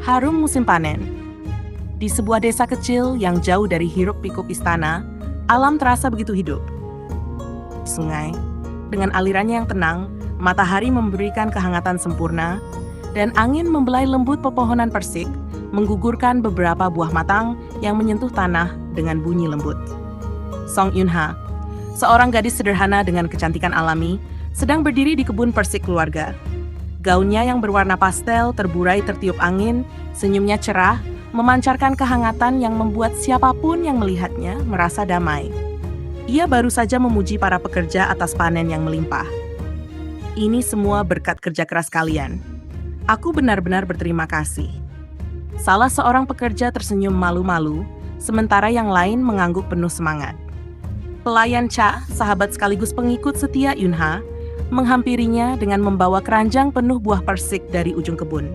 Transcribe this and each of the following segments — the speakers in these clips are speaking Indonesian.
Harum musim panen. Di sebuah desa kecil yang jauh dari hiruk-pikuk istana, alam terasa begitu hidup. Sungai, dengan alirannya yang tenang, matahari memberikan kehangatan sempurna, dan angin membelai lembut pepohonan persik, menggugurkan beberapa buah matang yang menyentuh tanah dengan bunyi lembut. Song Yun-ha, seorang gadis sederhana dengan kecantikan alami, sedang berdiri di kebun persik keluarga. Gaunnya yang berwarna pastel terburai tertiup angin, senyumnya cerah, memancarkan kehangatan yang membuat siapapun yang melihatnya merasa damai. Ia baru saja memuji para pekerja atas panen yang melimpah. Ini semua berkat kerja keras kalian. Aku benar-benar berterima kasih. Salah seorang pekerja tersenyum malu-malu, sementara yang lain mengangguk penuh semangat. Pelayan Cha, sahabat sekaligus pengikut setia Yun-ha, menghampirinya dengan membawa keranjang penuh buah persik dari ujung kebun.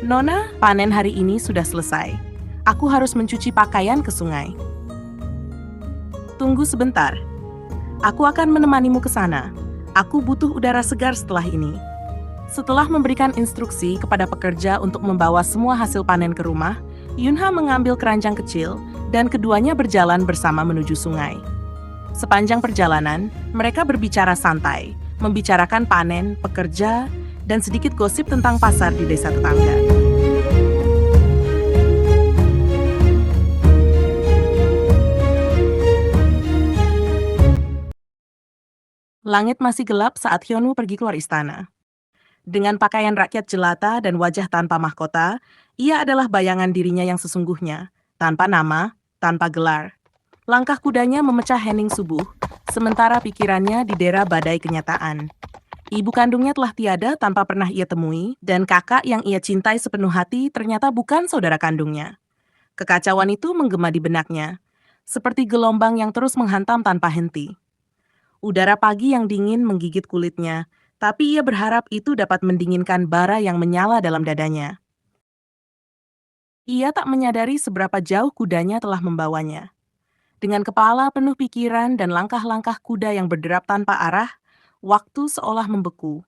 Nona, panen hari ini sudah selesai. Aku harus mencuci pakaian ke sungai. Tunggu sebentar. Aku akan menemanimu ke sana. Aku butuh udara segar setelah ini. Setelah memberikan instruksi kepada pekerja untuk membawa semua hasil panen ke rumah, Yun-ha mengambil keranjang kecil dan keduanya berjalan bersama menuju sungai. Sepanjang perjalanan, mereka berbicara santai, membicarakan panen, pekerja, dan sedikit gosip tentang pasar di desa tetangga. Langit masih gelap saat Hyunwoo pergi keluar istana. Dengan pakaian rakyat jelata dan wajah tanpa mahkota, ia adalah bayangan dirinya yang sesungguhnya, tanpa nama, tanpa gelar. Langkah kudanya memecah hening subuh, sementara pikirannya didera badai kenyataan. Ibu kandungnya telah tiada tanpa pernah ia temui, dan kakak yang ia cintai sepenuh hati ternyata bukan saudara kandungnya. Kekacauan itu menggema di benaknya, seperti gelombang yang terus menghantam tanpa henti. Udara pagi yang dingin menggigit kulitnya, tapi ia berharap itu dapat mendinginkan bara yang menyala dalam dadanya. Ia tak menyadari seberapa jauh kudanya telah membawanya. Dengan kepala penuh pikiran dan langkah-langkah kuda yang berderap tanpa arah, waktu seolah membeku.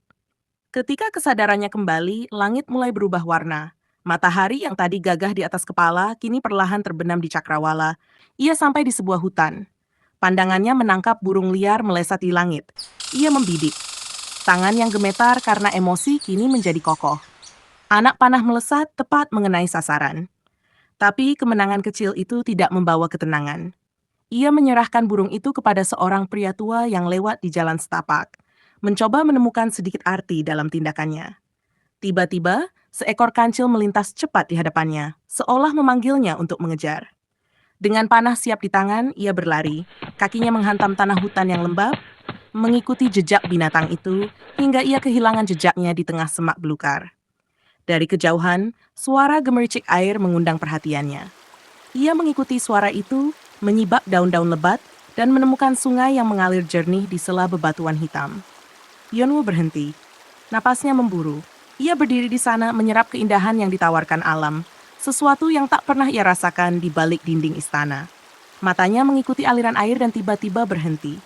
Ketika kesadarannya kembali, langit mulai berubah warna. Matahari yang tadi gagah di atas kepala kini perlahan terbenam di cakrawala. Ia sampai di sebuah hutan. Pandangannya menangkap burung liar melesat di langit. Ia membidik. Tangan yang gemetar karena emosi kini menjadi kokoh. Anak panah melesat tepat mengenai sasaran. Tapi kemenangan kecil itu tidak membawa ketenangan. Ia menyerahkan burung itu kepada seorang pria tua yang lewat di jalan setapak, mencoba menemukan sedikit arti dalam tindakannya. Tiba-tiba, seekor kancil melintas cepat di hadapannya, seolah memanggilnya untuk mengejar. Dengan panah siap di tangan, ia berlari. Kakinya menghantam tanah hutan yang lembab, mengikuti jejak binatang itu, hingga ia kehilangan jejaknya di tengah semak belukar. Dari kejauhan, suara gemericik air mengundang perhatiannya. Ia mengikuti suara itu, menyibak daun-daun lebat, dan menemukan sungai yang mengalir jernih di sela bebatuan hitam. Hyunwoo berhenti. Napasnya memburu. Ia berdiri di sana menyerap keindahan yang ditawarkan alam, sesuatu yang tak pernah ia rasakan di balik dinding istana. Matanya mengikuti aliran air dan tiba-tiba berhenti.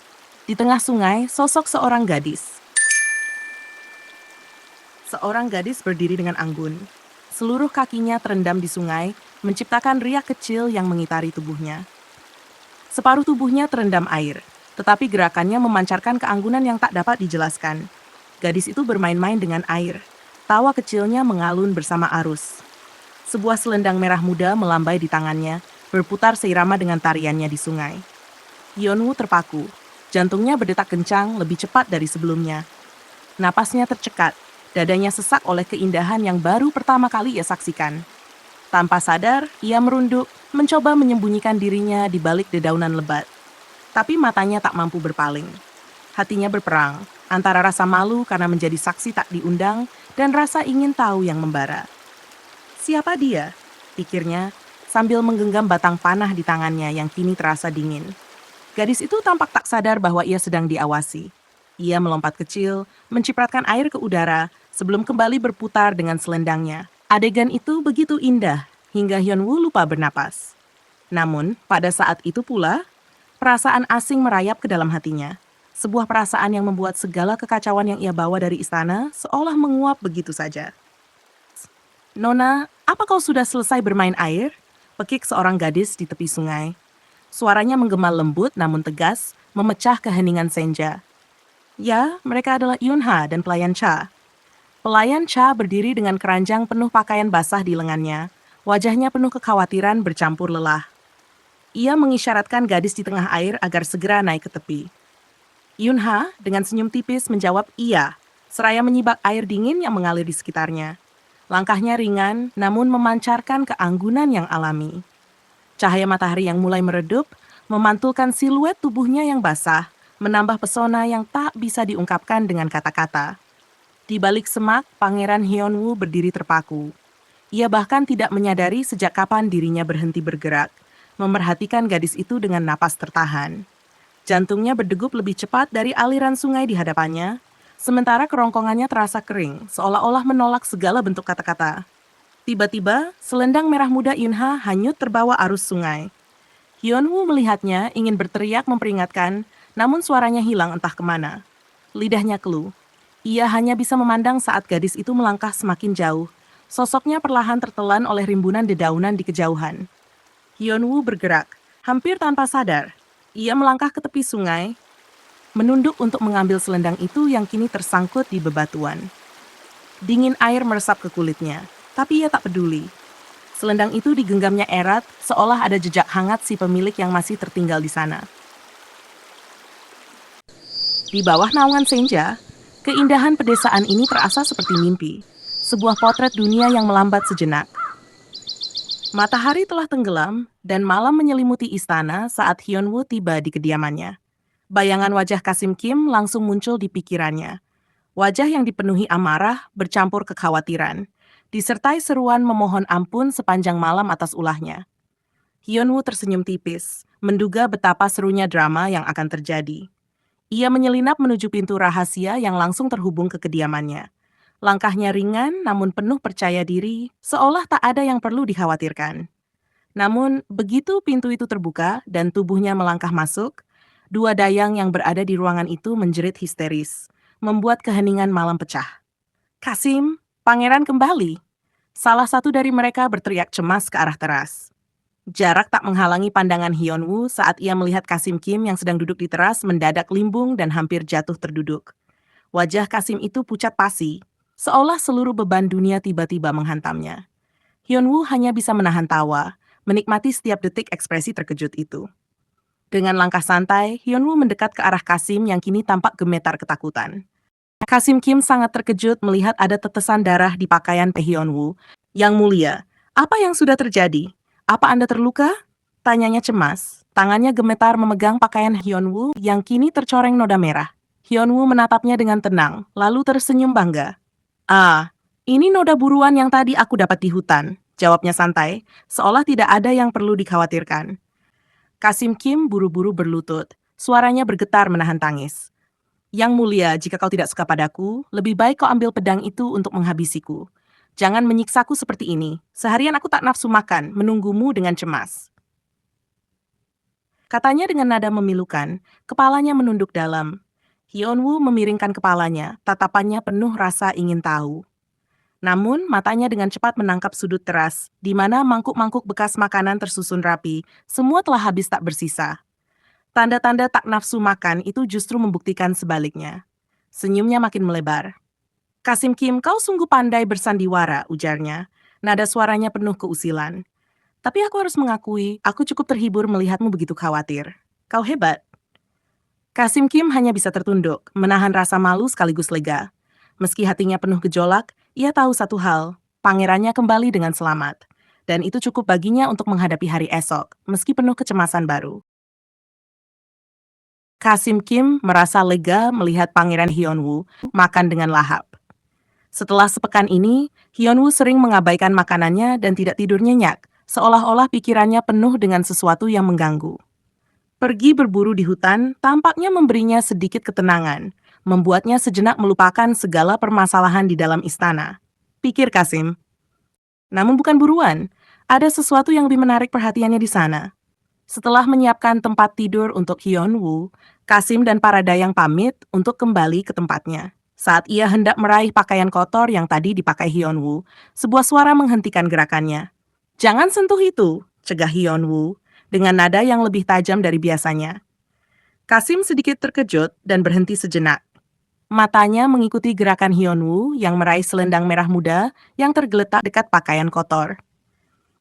Di tengah sungai, sosok seorang gadis. Seorang gadis berdiri dengan anggun. Seluruh kakinya terendam di sungai, menciptakan riak kecil yang mengitari tubuhnya. Separuh tubuhnya terendam air, tetapi gerakannya memancarkan keanggunan yang tak dapat dijelaskan. Gadis itu bermain-main dengan air. Tawa kecilnya mengalun bersama arus. Sebuah selendang merah muda melambai di tangannya, berputar seirama dengan tariannya di sungai. Hyunwoo terpaku. Jantungnya berdetak kencang lebih cepat dari sebelumnya. Napasnya tercekat, dadanya sesak oleh keindahan yang baru pertama kali ia saksikan. Tanpa sadar, ia merunduk, mencoba menyembunyikan dirinya di balik dedaunan lebat. Tapi matanya tak mampu berpaling. Hatinya berperang, antara rasa malu karena menjadi saksi tak diundang dan rasa ingin tahu yang membara. Siapa dia? Pikirnya, sambil menggenggam batang panah di tangannya yang kini terasa dingin. Gadis itu tampak tak sadar bahwa ia sedang diawasi. Ia melompat kecil, mencipratkan air ke udara, sebelum kembali berputar dengan selendangnya. Adegan itu begitu indah, hingga Hyunwoo lupa bernapas. Namun, pada saat itu pula, perasaan asing merayap ke dalam hatinya. Sebuah perasaan yang membuat segala kekacauan yang ia bawa dari istana seolah menguap begitu saja. Nona, Apa kau sudah selesai bermain air? Pekik seorang gadis di tepi sungai. Suaranya menggema lembut namun tegas, memecah keheningan senja. Ya, mereka adalah Yunha dan pelayan Cha. Pelayan Cha berdiri dengan keranjang penuh pakaian basah di lengannya. Wajahnya penuh kekhawatiran bercampur lelah. Ia mengisyaratkan gadis di tengah air agar segera naik ke tepi. Yunha dengan senyum tipis menjawab iya, seraya menyibak air dingin yang mengalir di sekitarnya. Langkahnya ringan, namun memancarkan keanggunan yang alami. Cahaya matahari yang mulai meredup, memantulkan siluet tubuhnya yang basah, menambah pesona yang tak bisa diungkapkan dengan kata-kata. Di balik semak, Pangeran Hyunwoo berdiri terpaku. Ia bahkan tidak menyadari sejak kapan dirinya berhenti bergerak, memerhatikan gadis itu dengan napas tertahan. Jantungnya berdegup lebih cepat dari aliran sungai di hadapannya, sementara kerongkongannya terasa kering, seolah-olah menolak segala bentuk kata-kata. Tiba-tiba, selendang merah muda Yunha hanyut terbawa arus sungai. Hyunwoo melihatnya, ingin berteriak memperingatkan, namun suaranya hilang entah kemana. Lidahnya keluh. Ia hanya bisa memandang saat gadis itu melangkah semakin jauh. Sosoknya perlahan tertelan oleh rimbunan dedaunan di kejauhan. Hyunwoo bergerak, hampir tanpa sadar. Ia melangkah ke tepi sungai, menunduk untuk mengambil selendang itu yang kini tersangkut di bebatuan. Dingin air meresap ke kulitnya, tapi ia tak peduli. Selendang itu digenggamnya erat, seolah ada jejak hangat si pemilik yang masih tertinggal di sana. Di bawah naungan senja, keindahan pedesaan ini terasa seperti mimpi. Sebuah potret dunia yang melambat sejenak. Matahari telah tenggelam, dan malam menyelimuti istana saat Hyunwoo tiba di kediamannya. Bayangan wajah Kasim Kim langsung muncul di pikirannya. Wajah yang dipenuhi amarah bercampur kekhawatiran, disertai seruan memohon ampun sepanjang malam atas ulahnya. Hyunwoo tersenyum tipis, menduga betapa serunya drama yang akan terjadi. Ia menyelinap menuju pintu rahasia yang langsung terhubung ke kediamannya. Langkahnya ringan namun penuh percaya diri, seolah tak ada yang perlu dikhawatirkan. Namun, begitu pintu itu terbuka dan tubuhnya melangkah masuk, dua dayang yang berada di ruangan itu menjerit histeris, membuat keheningan malam pecah. Kasim, pangeran kembali. Salah satu dari mereka berteriak cemas ke arah teras. Jarak tak menghalangi pandangan Hyunwoo saat ia melihat Kasim Kim yang sedang duduk di teras mendadak limbung dan hampir jatuh terduduk. Wajah Kasim itu pucat pasi, seolah seluruh beban dunia tiba-tiba menghantamnya. Hyunwoo hanya bisa menahan tawa, menikmati setiap detik ekspresi terkejut itu. Dengan langkah santai, Hyunwoo mendekat ke arah Kasim yang kini tampak gemetar ketakutan. Kasim Kim sangat terkejut melihat ada tetesan darah di pakaian Hyunwoo. Yang mulia, apa yang sudah terjadi? Apa Anda terluka? Tanyanya cemas. Tangannya gemetar memegang pakaian Hyunwoo yang kini tercoreng noda merah. Hyunwoo menatapnya dengan tenang, lalu tersenyum bangga. Ah, ini noda buruan yang tadi aku dapat di hutan, jawabnya santai, seolah tidak ada yang perlu dikhawatirkan. Kasim Kim buru-buru berlutut, suaranya bergetar menahan tangis. Yang mulia, jika kau tidak suka padaku, lebih baik kau ambil pedang itu untuk menghabisiku. Jangan menyiksaku seperti ini. Seharian aku tak nafsu makan, menunggumu dengan cemas. Katanya dengan nada memilukan, kepalanya menunduk dalam. Hyunwoo memiringkan kepalanya, tatapannya penuh rasa ingin tahu. Namun, matanya dengan cepat menangkap sudut teras, di mana mangkuk-mangkuk bekas makanan tersusun rapi, semua telah habis tak bersisa. Tanda-tanda tak nafsu makan itu justru membuktikan sebaliknya. Senyumnya makin melebar. Kasim Kim, kau sungguh pandai bersandiwara, ujarnya. Nada suaranya penuh keusilan. Tapi aku harus mengakui, aku cukup terhibur melihatmu begitu khawatir. Kau hebat. Kasim Kim hanya bisa tertunduk, menahan rasa malu sekaligus lega. Meski hatinya penuh gejolak, ia tahu satu hal, pangerannya kembali dengan selamat. Dan itu cukup baginya untuk menghadapi hari esok, meski penuh kecemasan baru. Kasim Kim merasa lega melihat Pangeran Hyunwoo makan dengan lahap. Setelah sepekan ini, Hyunwoo sering mengabaikan makanannya dan tidak tidur nyenyak, seolah-olah pikirannya penuh dengan sesuatu yang mengganggu. Pergi berburu di hutan tampaknya memberinya sedikit ketenangan, membuatnya sejenak melupakan segala permasalahan di dalam istana. Pikir Kasim. Namun bukan buruan, ada sesuatu yang lebih menarik perhatiannya di sana. Setelah menyiapkan tempat tidur untuk Hyunwoo, Kasim dan para dayang pamit untuk kembali ke tempatnya. Saat ia hendak meraih pakaian kotor yang tadi dipakai Hyunwoo, sebuah suara menghentikan gerakannya. "Jangan sentuh itu," cegah Hyunwoo, dengan nada yang lebih tajam dari biasanya. Kasim sedikit terkejut dan berhenti sejenak. Matanya mengikuti gerakan Hyunwoo yang meraih selendang merah muda yang tergeletak dekat pakaian kotor.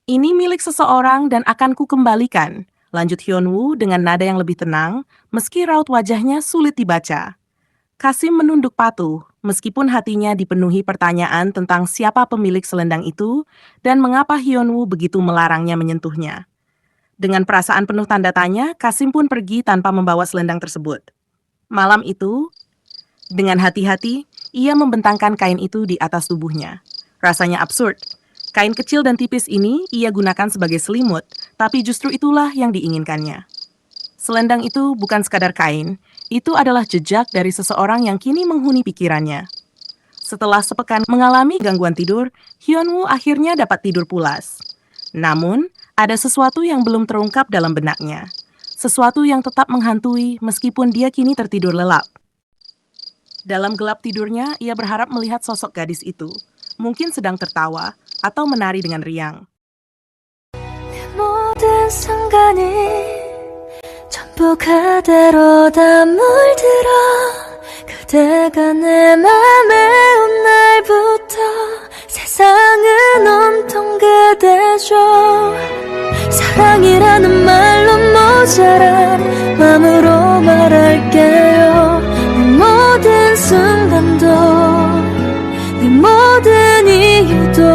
"Ini milik seseorang dan akan kukembalikan," lanjut Hyunwoo dengan nada yang lebih tenang, meski raut wajahnya sulit dibaca. Kasim menunduk patuh, meskipun hatinya dipenuhi pertanyaan tentang siapa pemilik selendang itu dan mengapa Hyunwoo begitu melarangnya menyentuhnya. Dengan perasaan penuh tanda tanya, Kasim pun pergi tanpa membawa selendang tersebut. Malam itu, dengan hati-hati, ia membentangkan kain itu di atas tubuhnya. Rasanya absurd. Kain kecil dan tipis ini ia gunakan sebagai selimut, tapi justru itulah yang diinginkannya. Selendang itu bukan sekadar kain, itu adalah jejak dari seseorang yang kini menghuni pikirannya. Setelah sepekan mengalami gangguan tidur, Hyunwoo akhirnya dapat tidur pulas. Namun, ada sesuatu yang belum terungkap dalam benaknya. Sesuatu yang tetap menghantui meskipun dia kini tertidur lelap. Dalam gelap tidurnya, ia berharap melihat sosok gadis itu. Mungkin sedang tertawa atau menari dengan riang. 모든 순간이 전부 그대로 다 물들어 그대가 내 맘에 온 날부터 세상은 온통 그대죠 사랑이라는 말로 모자란 마음으로 말할게요 내 모든 순간도 내 모든 이유도